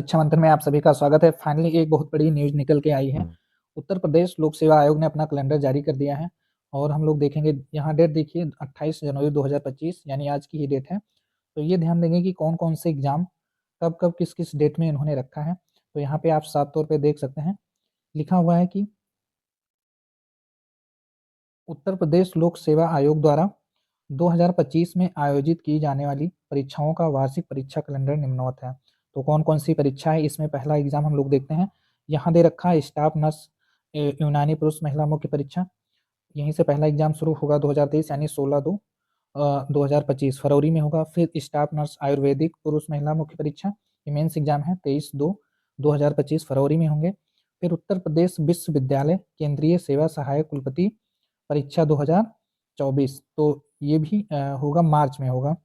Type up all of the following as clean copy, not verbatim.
परीक्षा मंथन में आप सभी का स्वागत है। फाइनली एक बहुत बड़ी न्यूज़ निकल के आई है। उत्तर प्रदेश लोक सेवा आयोग ने अपना कैलेंडर जारी कर दिया है और हम लोग देखेंगे यहाँ डेट देखिए 28 जनवरी 2025 यानी आज की ही डेट है। तो ये ध्यान देंगे कि कौन-कौन से एग्ज़ाम कब-कब किस-किस डेट में इन्होंने रखा है। तो यहाँ पे आप साफ तौर पे देख सकते हैं, लिखा हुआ है कि उत्तर प्रदेश लोक सेवा आयोग द्वारा 2025 में आयोजित की जाने वाली परीक्षाओं का वार्षिक परीक्षा कैलेंडर निम्नवत है। तो कौन-कौन सी परीक्षा है, इसमें पहला एग्जाम हम लोग देखते हैं। यहाँ दे रखा है स्टाफ नर्स यूनानी पुरुष महिला मुख्य परीक्षा। यहीं से पहला एग्जाम शुरू होगा 2023 यानी 16/2/2025 फरवरी में होगा। फिर स्टाफ नर्स आयुर्वेदिक पुरुष महिला मुख्य परीक्षा, ये मेंस एग्जाम है 23/2/2025 फरवरी में होंगे। फिर उत्तर प्रदेश विश्वविद्यालय केंद्रीय सेवा सहायक कुलपति परीक्षा 2024, तो ये भी होगा मार्च में होगा।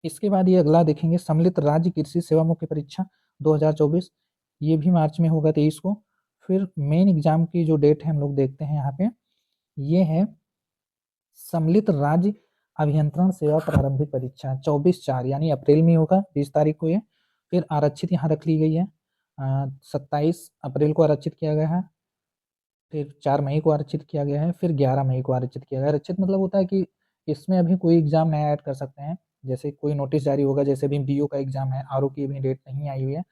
इसके बाद ये अगला देखेंगे सम्मिलित राज्य कृषि सेवा मुख्य परीक्षा 2024, ये भी मार्च में होगा 23 को। फिर मेन एग्जाम की जो डेट है हम लोग देखते हैं यहाँ पे, ये है सम्मिलित राज्य अभियंत्रण सेवा प्रारंभिक परीक्षा 24/4 यानी अप्रैल में होगा 20 तारीख को ये। फिर आरक्षित यहाँ रख ली गई है, 27 अप्रैल को आरक्षित किया गया है। फिर 4 मई को आरक्षित किया गया है। फिर 11 मई को आरक्षित किया गया है। आरक्षित मतलब होता है कि इसमें अभी कोई एग्जाम नया ऐड कर सकते हैं, जैसे कोई नोटिस जारी होगा, जैसे अभी बीओ का एग्जाम है, आरओ की अभी डेट नहीं आई हुई है,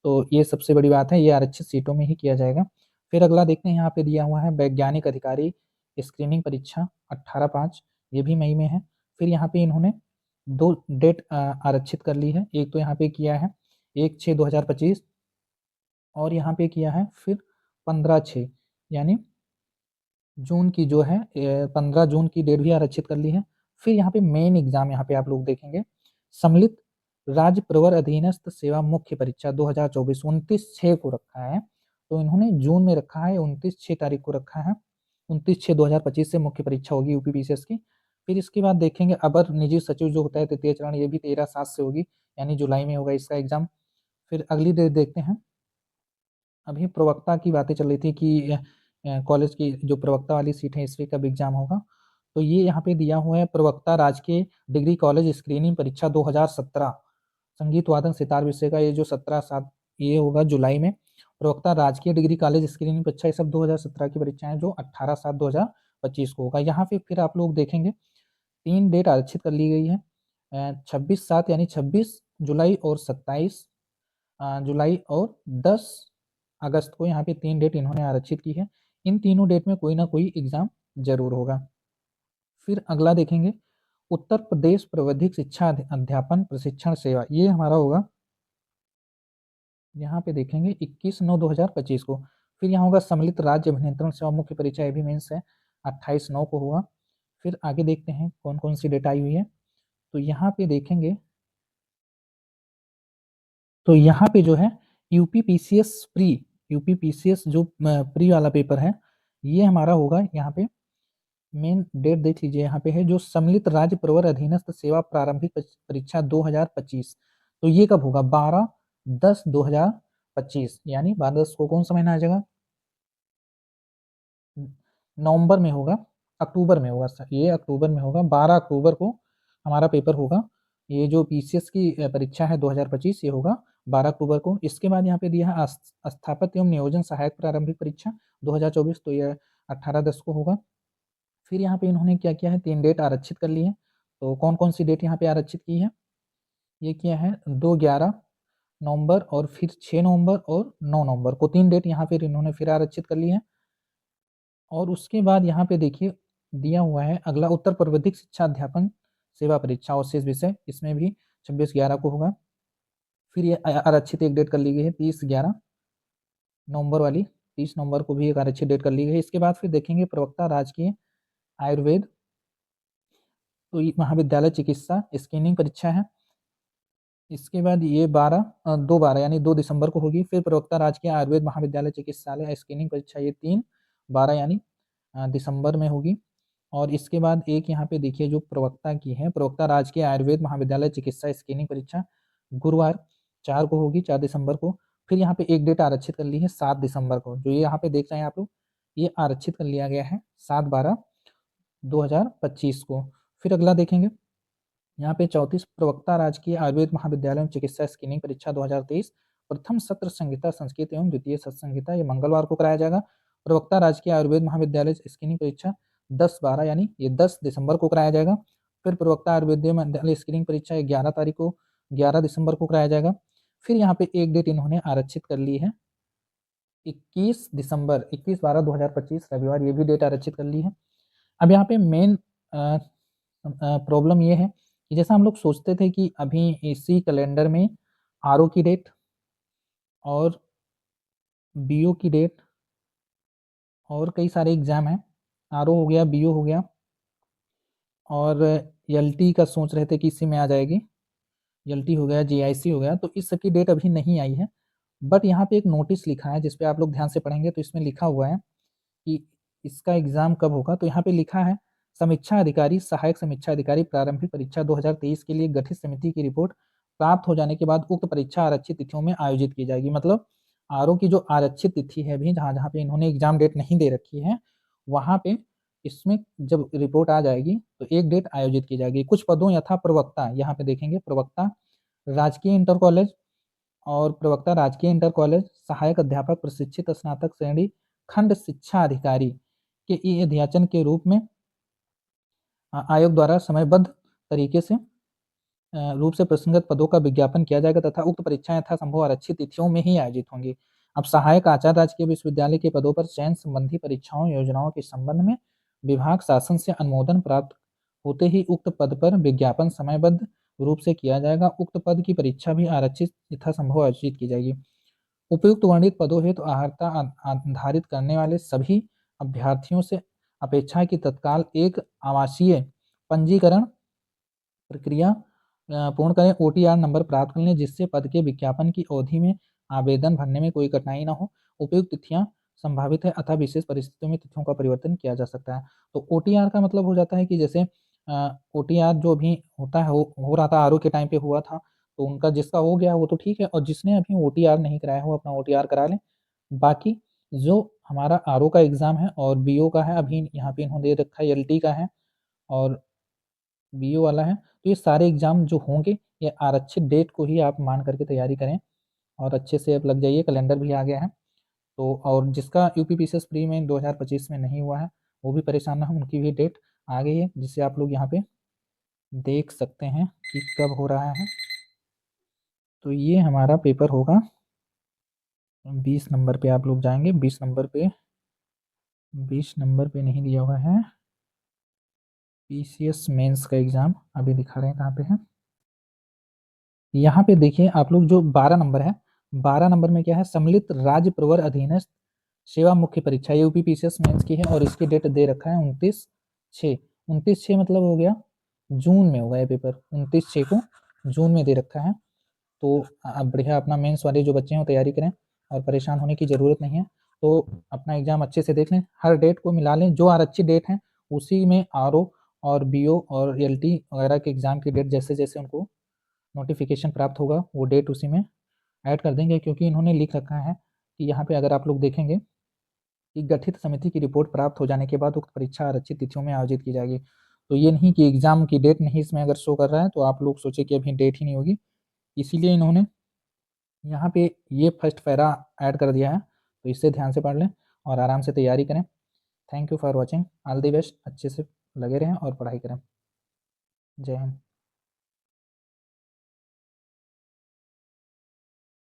तो ये सबसे बड़ी बात है, ये आरक्षित सीटों में ही किया जाएगा। फिर अगला देखते हैं, यहाँ पे दिया हुआ है वैज्ञानिक अधिकारी स्क्रीनिंग परीक्षा 18/5, ये भी मई में है। फिर यहाँ पे इन्होंने 2 डेट आरक्षित कर ली है, एक तो यहाँ पे किया है 1/6/2025 और यहाँ पे किया है फिर 15/6 यानी जून की जो है 15 जून की डेट भी आरक्षित कर ली है। फिर यहाँ पे मेन एग्जाम यहाँ पे आप लोग देखेंगे सम्मिलित राज्य प्रवर अधीनस्थ सेवा मुख्य परीक्षा 2024 29/6 को रखा है, तो इन्होंने जून में रखा है, 29/6 तारीख को रखा है। 29/6/2025 से मुख्य परीक्षा होगी यूपीपीसीएस की। फिर इसके बाद देखेंगे अपर निजी सचिव जो होता है तृतीय चरण, ये भी 13/7 से होगी यानी जुलाई में होगा इसका एग्जाम। फिर अगली डेट देखते हैं, अभी प्रवक्ता की बातें चल रही थी कि कॉलेज की जो प्रवक्ता वाली सीट है इसमें कब एग्जाम होगा, तो ये यहाँ पे दिया हुआ है प्रवक्ता राजकीय डिग्री कॉलेज स्क्रीनिंग परीक्षा 2017 संगीत वादन सितार विषय का, ये जो 17/7 ये होगा जुलाई में। प्रवक्ता राजकीय डिग्री कॉलेज स्क्रीनिंग परीक्षा, ये सब 2017 की परीक्षाएं जो 18/7/2025 को होगा। यहाँ पे फिर आप लोग देखेंगे 3 डेट आरक्षित कर ली गई है, 26/7 यानी 26 जुलाई और 27 जुलाई और 10 अगस्त को, यहाँ पे 3 डेट इन्होंने आरक्षित की है। इन तीनों डेट में कोई ना कोई एग्जाम जरूर होगा। फिर अगला देखेंगे उत्तर प्रदेश प्रविधिक शिक्षा अध्यापन प्रशिक्षण सेवा, ये हमारा होगा, यहाँ पे देखेंगे 21/9/2025 को। फिर यहाँ होगा सम्मिलित राज्य अभियंत्रण सेवा मुख्य परीक्षा, ये भी मेंस है 28/9 को होगा। फिर आगे देखते हैं कौन कौन सी डेट आई हुई है, तो यहाँ पे देखेंगे, तो यहाँ पे जो है यूपीपीसीएस प्री, यूपीपीसीएस जो प्री वाला पेपर है, ये हमारा होगा, यहाँ पे मेन डेट देख लीजिए, यहाँ पे है जो सम्मिलित राज्य प्रवर अधीनस्थ सेवा प्रारंभिक परीक्षा 2025, तो ये कब होगा 12/10/2025 यानी 12/10 को कौन सा महीना आ जाएगा, नवंबर में होगा, अक्टूबर में होगा सर, ये अक्टूबर में होगा, 12 अक्टूबर को हमारा पेपर होगा। ये जो पीसीएस की परीक्षा है 2025, ये होगा 12 अक्टूबर को। इसके बाद यहाँ पे दिया है स्थापत्य एवं नियोजन सहायक प्रारंभिक परीक्षा 2024, तो ये 18/10 को होगा। फिर यहाँ पे इन्होंने क्या किया है, 3 डेट आरक्षित कर ली है, तो कौन कौन सी डेट यहाँ पे आरक्षित की है, ये किया है 2/11 नवंबर और फिर 6 नवंबर और 9 नवंबर को, 3 डेट यहाँ फिर इन्होंने फिर आरक्षित कर ली है। और उसके बाद यहाँ पे देखिए दिया हुआ है अगला उत्तर प्रविधिक शिक्षा अध्यापन सेवा परीक्षा और शेष विषय, इसमें भी 26/11 को होगा। फिर ये आरक्षित एक डेट कर ली गई है 30/11 नवंबर वाली, 30 नवंबर को भी एक आरक्षित डेट कर ली गई है। इसके बाद फिर देखेंगे प्रवक्ता राजकीय आयुर्वेद तो महाविद्यालय चिकित्सा स्क्रीनिंग परीक्षा है, इसके बाद ये 2/12 यानी 2 दिसंबर को होगी। फिर प्रवक्ता राजकीय आयुर्वेद महाविद्यालय चिकित्सालय स्क्रीनिंग परीक्षा, ये 3/12 यानी दिसंबर में होगी। और इसके बाद एक यहाँ पे देखिए जो प्रवक्ता की है, प्रवक्ता राजकीय आयुर्वेद महाविद्यालय चिकित्सा स्क्रीनिंग परीक्षा गुरुवार 4 को होगी, 4 दिसंबर को। फिर यहाँ पे एक डेट आरक्षित कर ली है 7 दिसंबर को, जो ये यहाँ पे देख रहे हैं आप लोग, ये आरक्षित कर लिया गया है 7/12/2025 को। फिर अगला देखेंगे यहाँ पे 34 प्रवक्ता राजकीय आयुर्वेद महाविद्यालय एवं चिकित्सा स्क्रीनिंग परीक्षा 2023 प्रथम सत्र संहिता संस्कृत एवं द्वितीय सत्र संहिता, ये मंगलवार को कराया जाएगा। प्रवक्ता राजकीय आयुर्वेद महाविद्यालय स्क्रीनिंग परीक्षा 10/12 यानी ये 10 दिसंबर को कराया जाएगा। फिर प्रवक्ता आयुर्वेद महाविद्यालय स्क्रीनिंग परीक्षा 11 तारीख को 11 दिसंबर को कराया जाएगा। फिर यहाँ पे एक डेट इन्होंने आरक्षित कर ली है 21 दिसंबर 21/12/2025 रविवार, ये भी डेट आरक्षित कर ली है। अब यहाँ पे मेन प्रॉब्लम ये है कि जैसा हम लोग सोचते थे कि अभी इसी कैलेंडर में आरओ की डेट और बीओ की डेट और कई सारे एग्जाम हैं, आरओ हो गया, बीओ हो गया और एलटी का सोच रहे थे कि इसी में आ जाएगी, एलटी हो गया, जीआईसी हो गया, तो इस सब की डेट अभी नहीं आई है। बट यहाँ पे एक नोटिस लिखा है जिसपे आप लोग ध्यान से पढ़ेंगे तो इसमें लिखा हुआ है कि इसका एग्जाम कब होगा। तो यहाँ पे लिखा है समीक्षा अधिकारी, सहायक समीक्षा अधिकारी प्रारंभिक परीक्षा 2023 के लिए गठित समिति की रिपोर्ट प्राप्त हो जाने के बाद उक्त परीक्षा आरक्षित तिथियों में आयोजित की जाएगी। मतलब आरओ की जो आरक्षित तिथि है अभी जहाँ जहाँ पे इन्होंने एग्जाम डेट नहीं दे रखी है वहाँ पे इसमें जब रिपोर्ट आ जाएगी तो एक डेट आयोजित की जाएगी। कुछ पदों यथा प्रवक्ता, यहाँ पे देखेंगे प्रवक्ता राजकीय इंटर कॉलेज और प्रवक्ता राजकीय इंटर कॉलेज, सहायक अध्यापक प्रशिक्षित स्नातक श्रेणी खंड शिक्षा अधिकारी के ई अध्याचन के रूप में आयोग द्वारा समयबद्ध तरीके से रूप से प्रसंगत पदों का विज्ञापन किया जाएगा तथा उक्त परीक्षाएं यथासंभव आरक्षित तिथियों में ही आयोजित होंगी। अब सहायक आचार्य राजकीय विश्वविद्यालय के पदों पर चयन संबंधी परीक्षाओं योजनाओं के संबंध में विभाग शासन से अनुमोदन प्राप्त होते ही उक्त पद पर विज्ञापन समयबद्ध रूप से किया जाएगा। उक्त पद की परीक्षा भी आरक्षित यथासंभव आयोजित की जाएगी। उपयुक्त वर्णित पदों हेतु अर्हता आधारित करने वाले सभी अभ्यर्थियों से अपेक्षा की तत्काल एक आवासीय पंजीकरण प्रक्रिया पूर्ण करें, ओटीआर नंबर प्राप्त कर लें जिससे पद के विज्ञापन की अवधि में आवेदन भरने में कोई कठिनाई ना हो। उपयुक्त तिथियां संभावित है अतः विशेष परिस्थितियों में तिथियों का परिवर्तन किया जा सकता है। तो ओटीआर का मतलब हो जाता है कि जैसे ओटीआर जो भी होता है हो रहा था आरओ के टाइम पे हुआ था, तो उनका जिसका हो गया वो तो ठीक है, और जिसने अभी ओटीआर नहीं कराया हो अपना ओटीआर करा लें। बाकी जो हमारा आरओ का एग्जाम है और बीओ का है, अभी यहाँ पे इन्होंने दे रखा है एलटी का है और बीओ वाला है, तो ये सारे एग्जाम जो होंगे ये आरक्षित डेट को ही आप मान करके तैयारी करें और अच्छे से अब लग जाइए। कैलेंडर भी आ गया है तो, और जिसका यूपी पीसीएस प्री में 2025 में नहीं हुआ है वो भी परेशान ना हो, उनकी भी डेट आ गई है जिसे आप लोग यहाँ पे देख सकते हैं कि कब हो रहा है। तो ये हमारा पेपर होगा 20 नंबर पे, आप लोग जाएंगे 20 नंबर पे, 20 नंबर पे नहीं दिया हुआ है, पीसीएस मेंस का एग्जाम अभी दिखा रहे हैं कहाँ पे है। यहाँ पे देखिए आप लोग जो 12 नंबर है, 12 नंबर में क्या है, सम्मिलित राज्य प्रवर अधीनस्थ सेवा मुख्य परीक्षा यूपी पीसीएस मेंस की है और इसकी डेट दे रखा है 29/6। 29/6 मतलब हो गया जून में होगा ये पेपर, 29/6 को जून में दे रखा है। तो आप बढ़िया अपना मेंस वाले जो बच्चे हैं वो तैयारी करें और परेशान होने की ज़रूरत नहीं है। तो अपना एग्जाम अच्छे से देख लें, हर डेट को मिला लें, जो आरक्षित डेट है उसी में आरओ और बीओ और एलटी वगैरह के एग्जाम की डेट जैसे जैसे उनको नोटिफिकेशन प्राप्त होगा वो डेट उसी में ऐड कर देंगे, क्योंकि इन्होंने लिख रखा है कि यहाँ पे अगर आप लोग देखेंगे कि गठित समिति की रिपोर्ट प्राप्त हो जाने के बाद उक्त परीक्षा आरक्षित तिथियों में आयोजित की जाएगी। तो ये नहीं कि एग्जाम की डेट नहीं इसमें अगर शो कर रहा है तो आप लोग सोचे कि अभी डेट ही नहीं होगी, इसीलिए इन्होंने यहाँ पे ये फर्स्ट पैरा ऐड कर दिया है। तो इससे ध्यान से पढ़ लें और आराम से तैयारी करें। Thank you for watching, all the best, अच्छे से लगे रहें और पढ़ाई करें। जय हिंद।